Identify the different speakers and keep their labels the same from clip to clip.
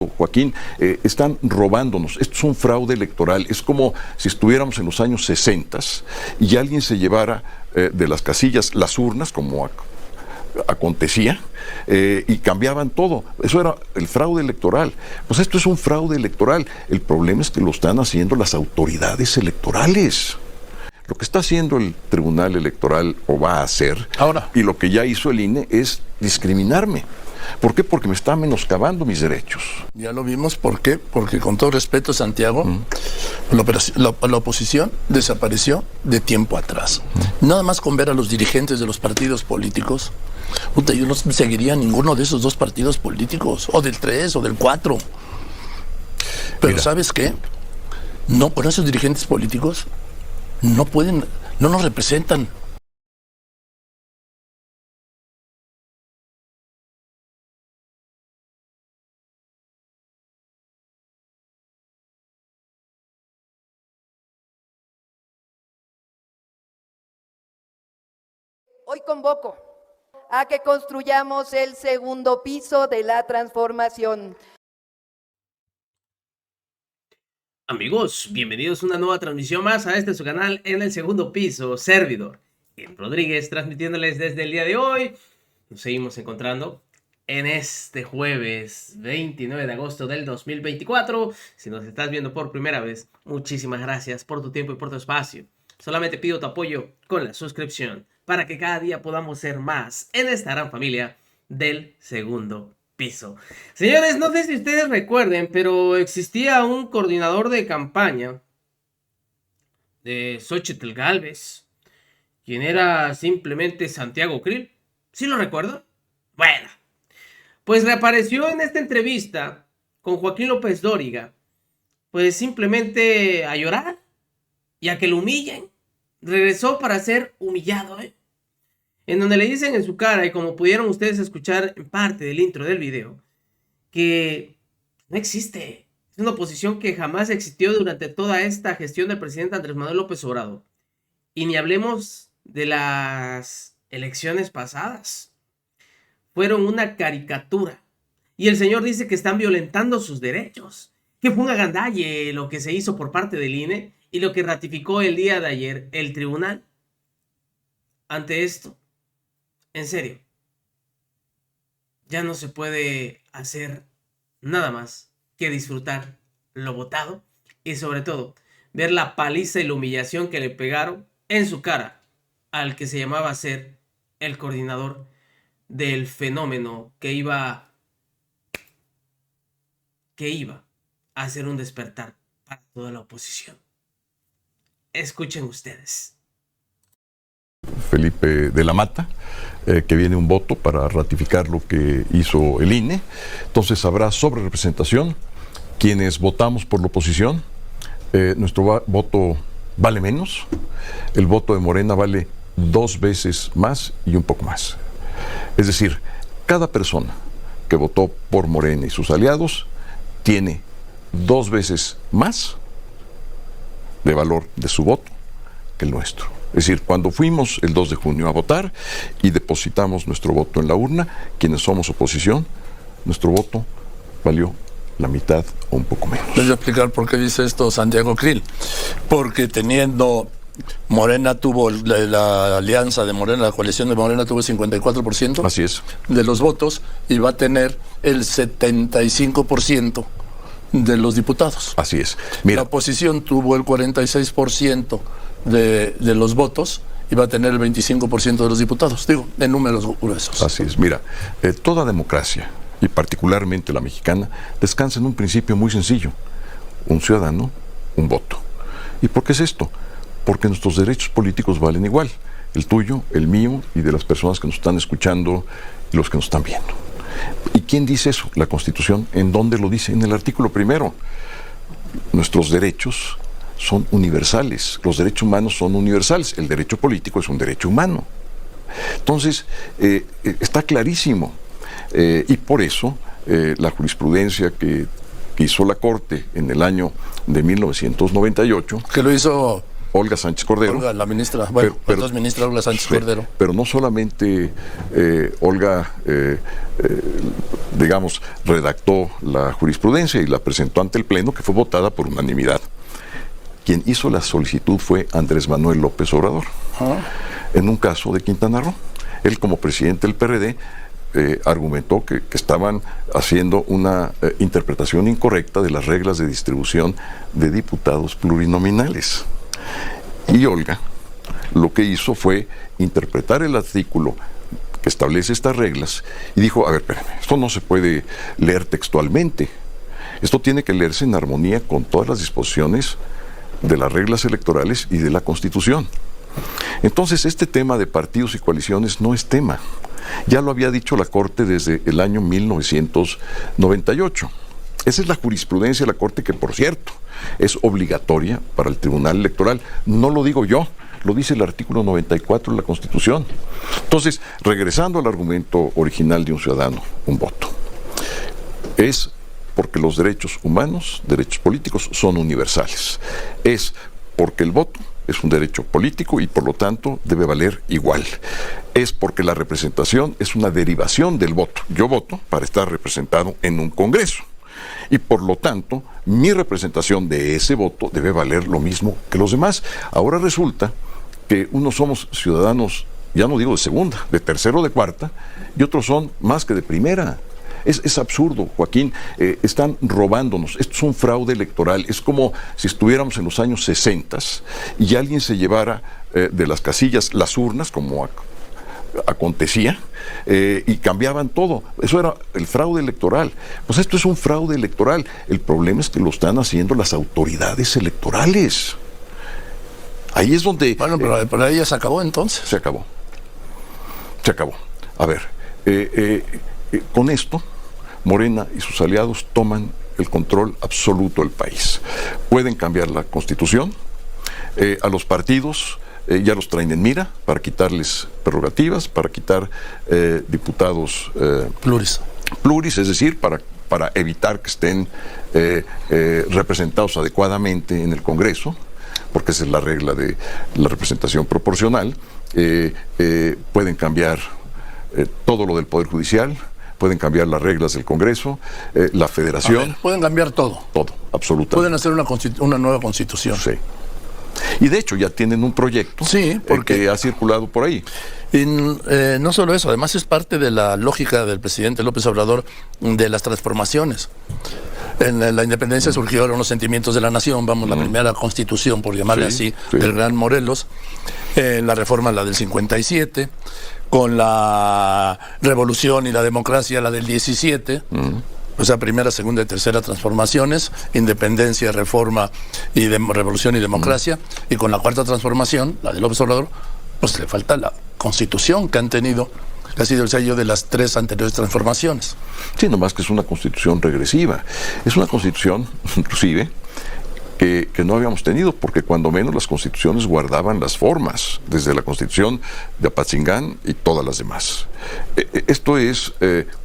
Speaker 1: Joaquín, están robándonos. Esto es un fraude electoral. Es como si estuviéramos en los años 60 y alguien se llevara de las casillas las urnas, como acontecía, y cambiaban todo. Eso era el fraude electoral. Pues esto es un fraude electoral. El problema es que lo están haciendo las autoridades electorales. Lo que está haciendo el Tribunal Electoral, o va a hacer,
Speaker 2: ahora,
Speaker 1: y lo que ya hizo el INE, es discriminarme. ¿Por qué? Porque me está menoscabando mis derechos.
Speaker 2: Ya lo vimos. ¿Por qué? Porque, con todo respeto, Santiago, la oposición desapareció de tiempo atrás. Nada más con ver a los dirigentes de los partidos políticos, yo no seguiría ninguno de esos dos partidos políticos, o del 3 o del 4. Pero mira, ¿sabes qué? No, con esos dirigentes políticos no pueden, no nos representan.
Speaker 3: Hoy convoco a que construyamos el segundo piso de la transformación.
Speaker 4: Amigos, bienvenidos a una nueva transmisión más a su canal En el Segundo Piso. Servidor Gil Rodríguez, transmitiéndoles desde el día de hoy. Nos seguimos encontrando en este jueves 29 de agosto del 2024. Si nos estás viendo por primera vez, muchísimas gracias por tu tiempo y por tu espacio. Solamente pido tu apoyo con la suscripción para que cada día podamos ser más en esta gran familia del Segundo Piso. Señores, no sé si ustedes recuerden, pero existía un coordinador de campaña de Xóchitl Gálvez, quien era simplemente Santiago Krill. ¿Sí lo recuerdo? Bueno, pues reapareció en esta entrevista con Joaquín López Dóriga, pues simplemente a llorar y a que lo humillen. Regresó para ser humillado, en donde le dicen en su cara, y como pudieron ustedes escuchar en parte del intro del video, que no existe. Es una oposición que jamás existió durante toda esta gestión del presidente Andrés Manuel López Obrador. Y ni hablemos de las elecciones pasadas. Fueron una caricatura. Y el señor dice que están violentando sus derechos. Que fue un agandalle lo que se hizo por parte del INE y lo que ratificó el día de ayer el tribunal. Ante esto, en serio, ya no se puede hacer nada más que disfrutar lo votado y sobre todo ver la paliza y la humillación que le pegaron en su cara al que se llamaba ser el coordinador del fenómeno que iba a hacer un despertar para toda la oposición. Escuchen ustedes.
Speaker 1: Felipe de la Mata, que viene un voto para ratificar lo que hizo el INE. Entonces habrá sobrerepresentación. Quienes votamos por la oposición, nuestro voto vale menos. El voto de Morena vale 2 veces más y un poco más. Es decir, cada persona que votó por Morena y sus aliados tiene 2 veces más de valor de su voto que el nuestro. Es decir, cuando fuimos el 2 de junio a votar y depositamos nuestro voto en la urna, quienes somos oposición, nuestro voto valió la mitad o un poco menos.
Speaker 2: Les voy a explicar por qué dice esto Santiago Krill. Porque teniendo Morena tuvo la alianza de Morena, la coalición de Morena tuvo el 54%.
Speaker 1: Así es.
Speaker 2: De los votos, y va a tener el 75% de los diputados.
Speaker 1: Así es. Mira,
Speaker 2: la oposición tuvo el 46% de los votos y va a tener el 25% de los diputados, digo, en números gruesos.
Speaker 1: Así es. Mira, toda democracia, y particularmente la mexicana, descansa en un principio muy sencillo: un ciudadano, un voto. ¿Y por qué es esto? Porque nuestros derechos políticos valen igual, el tuyo, el mío y de las personas que nos están escuchando y los que nos están viendo. ¿Y quién dice eso? La Constitución. ¿En dónde lo dice? En el artículo 1. Nuestros derechos son universales, los derechos humanos son universales, el derecho político es un derecho humano. Entonces, está clarísimo, y por eso la jurisprudencia que hizo la Corte en el año de 1998...
Speaker 2: Que lo hizo
Speaker 1: Olga Sánchez Cordero.
Speaker 2: Olga, la ministra, bueno,
Speaker 1: pero,
Speaker 2: la ministra Olga Sánchez
Speaker 1: sí,
Speaker 2: Cordero.
Speaker 1: Pero no solamente Olga, digamos, redactó la jurisprudencia y la presentó ante el Pleno, que fue votada por unanimidad. Quien hizo la solicitud fue Andrés Manuel López Obrador, en un caso de Quintana Roo. Él, como presidente del PRD, argumentó que estaban haciendo una interpretación incorrecta de las reglas de distribución de diputados plurinominales. Y Olga lo que hizo fue interpretar el artículo que establece estas reglas y dijo, a ver, espérame, esto no se puede leer textualmente, esto tiene que leerse en armonía con todas las disposiciones de las reglas electorales y de la Constitución. Entonces, este tema de partidos y coaliciones no es tema. Ya lo había dicho la Corte desde el año 1998. Esa es la jurisprudencia de la Corte, que, por cierto, es obligatoria para el Tribunal Electoral. No lo digo yo, lo dice el artículo 94 de la Constitución. Entonces, regresando al argumento original de un ciudadano, un voto. Es porque los derechos humanos, derechos políticos, son universales. Es porque el voto es un derecho político y por lo tanto debe valer igual. Es porque la representación es una derivación del voto. Yo voto para estar representado en un Congreso y por lo tanto mi representación de ese voto debe valer lo mismo que los demás. Ahora resulta que unos somos ciudadanos, ya no digo de segunda, de tercera o de cuarta, y otros son más que de primera. Es absurdo, Joaquín, están robándonos, esto es un fraude electoral, es como si estuviéramos en los años 60 y alguien se llevara de las casillas las urnas, como acontecía, y cambiaban todo. Eso era el fraude electoral. Pues esto es un fraude electoral. El problema es que lo están haciendo las autoridades electorales. Ahí es donde...
Speaker 2: Bueno, pero ahí ya se acabó entonces.
Speaker 1: Se acabó. A ver, con esto, Morena y sus aliados toman el control absoluto del país. Pueden cambiar la Constitución, a los partidos ya los traen en mira para quitarles prerrogativas, para quitar diputados pluris, es decir, para evitar que estén representados adecuadamente en el Congreso, porque esa es la regla de la representación proporcional. Pueden cambiar todo lo del Poder Judicial, pueden cambiar las reglas del Congreso, la Federación.
Speaker 2: Pueden cambiar todo.
Speaker 1: Todo, absolutamente.
Speaker 2: Pueden hacer una nueva Constitución.
Speaker 1: Sí. Y de hecho ya tienen un proyecto que ha circulado por ahí.
Speaker 2: Y, no solo eso, además es parte de la lógica del presidente López Obrador de las transformaciones. En la independencia surgieron los sentimientos de la nación, la primera constitución, por llamarle así, del Gran Morelos, la reforma, la del 57, con la revolución y la democracia, la del 17, o sea, primera, segunda y tercera transformaciones, independencia, reforma y revolución y democracia, y con la cuarta transformación, la de López Obrador, pues le falta la constitución que han tenido, que ha sido el sello de las tres anteriores transformaciones.
Speaker 1: Sí, nomás que es una constitución regresiva. Es una constitución, inclusive, que no habíamos tenido, porque cuando menos las constituciones guardaban las formas, desde la constitución de Apatzingán y todas las demás. Esto es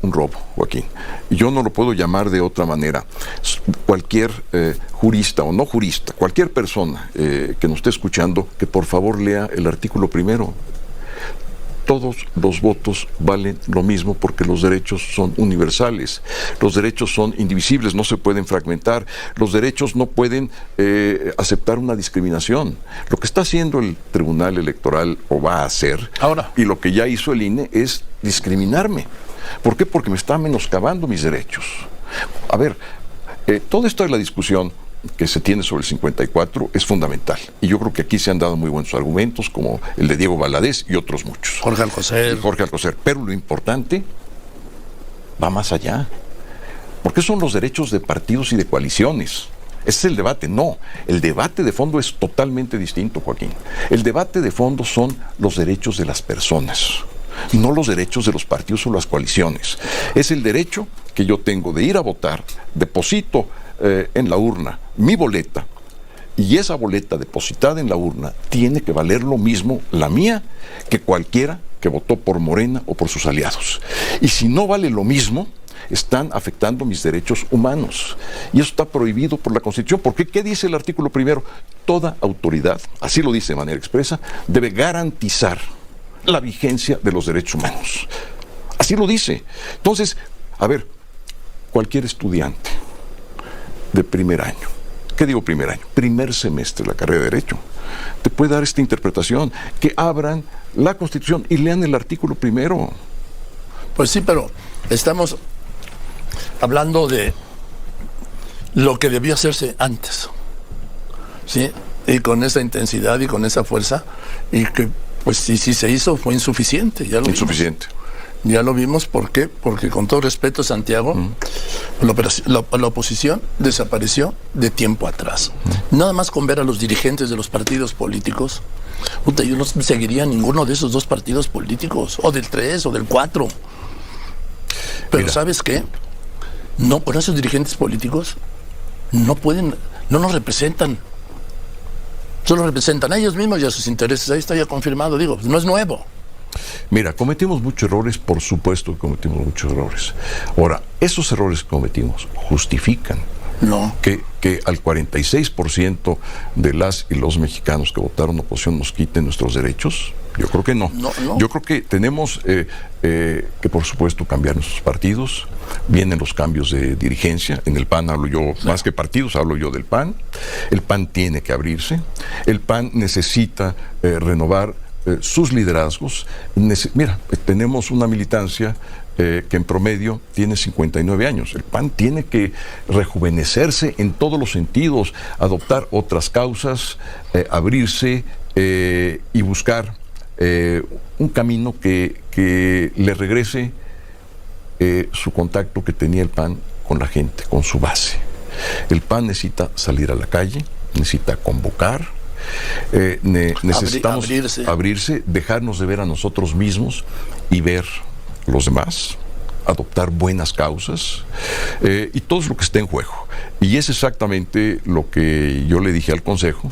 Speaker 1: un robo, Joaquín. Y yo no lo puedo llamar de otra manera. Cualquier jurista o no jurista, cualquier persona que nos esté escuchando, que por favor lea el artículo primero. Todos los votos valen lo mismo porque los derechos son universales, los derechos son indivisibles, no se pueden fragmentar, los derechos no pueden aceptar una discriminación. Lo que está haciendo el Tribunal Electoral, o va a hacer,
Speaker 2: ahora,
Speaker 1: y lo que ya hizo el INE, es discriminarme. ¿Por qué? Porque me está menoscabando mis derechos. A ver, todo esto de la discusión que se tiene sobre el 54 es fundamental. Y yo creo que aquí se han dado muy buenos argumentos, como el de Diego Valadez y otros muchos.
Speaker 2: Jorge Alcocer.
Speaker 1: Pero lo importante va más allá. Porque son los derechos de partidos y de coaliciones. Ese es el debate. No, el debate de fondo es totalmente distinto, Joaquín. El debate de fondo son los derechos de las personas, no los derechos de los partidos o las coaliciones. Es el derecho que yo tengo de ir a votar, deposito en la urna mi boleta, y esa boleta depositada en la urna tiene que valer lo mismo, la mía, que cualquiera que votó por Morena o por sus aliados. Y si no vale lo mismo, están afectando mis derechos humanos. Y eso está prohibido por la Constitución. ¿Por qué? ¿Qué dice el artículo primero? Toda autoridad, así lo dice de manera expresa, debe garantizar la vigencia de los derechos humanos. Así lo dice. Entonces, a ver, cualquier estudiante de primer año, ¿qué digo primer año? Primer semestre de la carrera de Derecho, te puede dar esta interpretación, que abran la Constitución y lean el artículo primero.
Speaker 2: Pues sí, pero estamos hablando de lo que debió hacerse antes, ¿sí? Y con esa intensidad y con esa fuerza, y que, pues, si se hizo, fue insuficiente. Ya lo
Speaker 1: Insuficiente.
Speaker 2: Ya lo vimos, ¿por qué? Porque, con todo respeto, Santiago, la oposición desapareció de tiempo atrás. Nada más con ver a los dirigentes de los partidos políticos, yo no seguiría ninguno de esos dos partidos políticos, o del 3 o del 4. Pero
Speaker 1: Mira,
Speaker 2: ¿sabes qué? No, con esos dirigentes políticos no pueden, no nos representan. Solo representan a ellos mismos y a sus intereses. Ahí está ya confirmado, digo, no es nuevo.
Speaker 1: Mira, cometimos muchos errores, por supuesto que cometimos muchos errores. Ahora, esos errores que cometimos justifican
Speaker 2: No.
Speaker 1: que al 46% de las y los mexicanos que votaron oposición nos quiten nuestros derechos. Yo creo que no.
Speaker 2: No.
Speaker 1: Yo creo que tenemos que, por supuesto, cambiar nuestros partidos. Vienen los cambios de dirigencia. En el PAN hablo yo, más que partidos, hablo yo del PAN. El PAN tiene que abrirse. El PAN necesita renovar sus liderazgos. Mira, tenemos una militancia que en promedio tiene 59 años. El PAN tiene que rejuvenecerse en todos los sentidos, adoptar otras causas, abrirse y buscar un camino que le regrese su contacto que tenía el PAN con la gente, con su base. El PAN necesita salir a la calle, necesita convocar, necesitamos abrirse, dejarnos de ver a nosotros mismos y ver los demás, adoptar buenas causas y todo lo que esté en juego. Y es exactamente lo que yo le dije al Consejo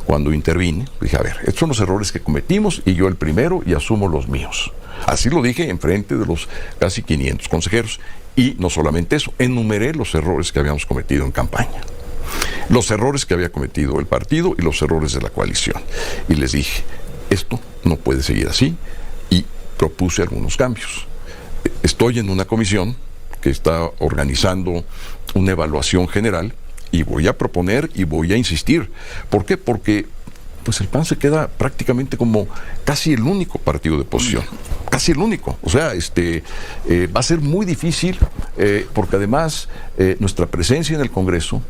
Speaker 1: cuando intervine. Dije, a ver, estos son los errores que cometimos y yo el primero, y asumo los míos. Así lo dije en frente de los casi 500 consejeros. Y no solamente eso, enumeré los errores que habíamos cometido en campaña, los errores que había cometido el partido y los errores de la coalición. Y les dije, esto no puede seguir así, y propuse algunos cambios. Estoy en una comisión que está organizando una evaluación general y voy a proponer y voy a insistir. ¿Por qué? Porque pues el PAN se queda prácticamente como casi el único partido de oposición. Casi el único. O sea, va a ser muy difícil porque además nuestra presencia en el Congreso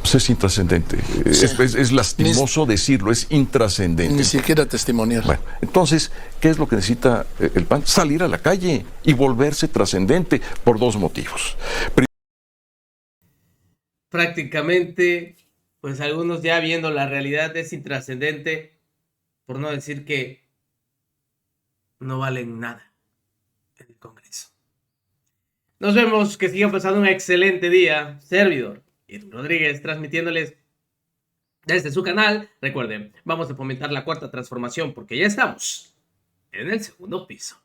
Speaker 1: pues es intrascendente. Sí. Es lastimoso decirlo, es intrascendente.
Speaker 2: Ni siquiera testimonial.
Speaker 1: Bueno, entonces, ¿qué es lo que necesita el PAN? Salir a la calle y volverse trascendente por dos motivos.
Speaker 4: Prácticamente, pues algunos ya viendo la realidad es intrascendente, por no decir que no valen nada en el Congreso. Nos vemos, que sigan pasando un excelente día. Servidor Irving Rodríguez, transmitiéndoles desde su canal. Recuerden, vamos a fomentar la cuarta transformación porque ya estamos en el segundo piso.